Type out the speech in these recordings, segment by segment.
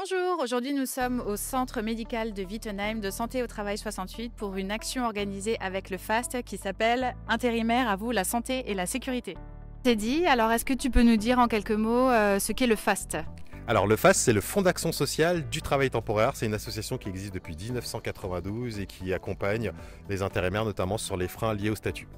Bonjour, aujourd'hui nous sommes au centre médical de Wittenheim de Santé au Travail 68 pour une action organisée avec le FAST qui s'appelle Intérimaire à vous la santé et la sécurité. Teddy, alors est-ce que tu peux nous dire en quelques mots ce qu'est le FAST? Alors le FAST, c'est le Fonds d'action sociale du travail temporaire. C'est une association qui existe depuis 1992 et qui accompagne les intérimaires notamment sur les freins liés au statut.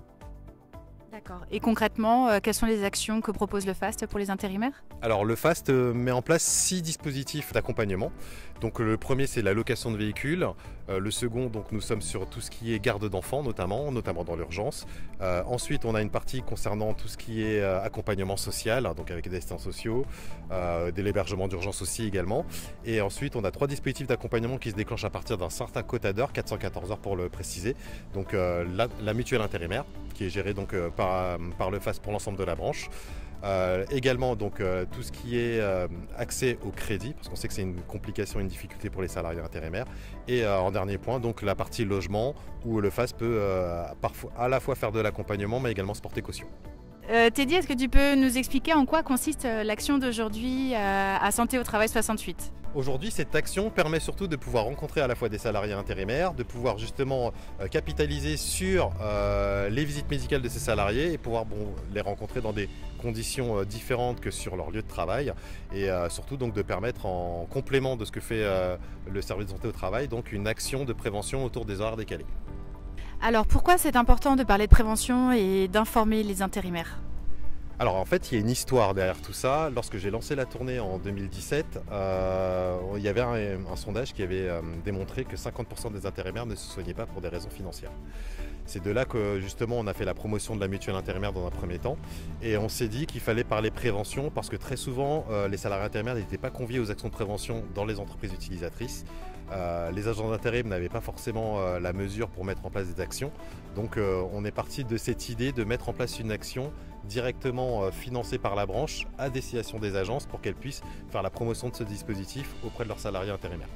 D'accord. Et concrètement, quelles sont les actions que propose le FAST pour les intérimaires? Alors le FAST met en place 6 dispositifs d'accompagnement. Donc le premier, c'est la location de véhicules. Le second, donc nous sommes sur tout ce qui est garde d'enfants notamment dans l'urgence. Ensuite, on a une partie concernant tout ce qui est accompagnement social, donc avec des assistants sociaux, de l'hébergement d'urgence aussi également. Et ensuite, on a 3 dispositifs d'accompagnement qui se déclenchent à partir d'un certain quota d'heures, 414 heures pour le préciser. Donc la mutuelle intérimaire, qui est gérée donc par le FAST pour l'ensemble de la branche. Également donc tout ce qui est accès au crédit, parce qu'on sait que c'est une complication, une difficulté pour les salariés intérimaires. Et en dernier point, donc la partie logement, où le FAST peut parfois à la fois faire de l'accompagnement, mais également se porter caution. Teddy, est-ce que tu peux nous expliquer en quoi consiste l'action d'aujourd'hui à Santé au Travail 68? Aujourd'hui, cette action permet surtout de pouvoir rencontrer à la fois des salariés intérimaires, de pouvoir justement capitaliser sur les visites médicales de ces salariés et pouvoir les rencontrer dans des conditions différentes que sur leur lieu de travail et surtout donc de permettre en complément de ce que fait le service de santé au travail, donc une action de prévention autour des horaires décalés. Alors pourquoi c'est important de parler de prévention et d'informer les intérimaires? Alors en fait, il y a une histoire derrière tout ça. Lorsque j'ai lancé la tournée en 2017, il y avait un sondage qui avait démontré que 50% des intérimaires ne se soignaient pas pour des raisons financières. C'est de là que justement on a fait la promotion de la mutuelle intérimaire dans un premier temps et on s'est dit qu'il fallait parler prévention parce que très souvent les salariés intérimaires n'étaient pas conviés aux actions de prévention dans les entreprises utilisatrices. Les agents d'intérim n'avaient pas forcément la mesure pour mettre en place des actions. Donc on est parti de cette idée de mettre en place une action directement financée par la branche à destination des agences pour qu'elles puissent faire la promotion de ce dispositif auprès de leurs salariés intérimaires.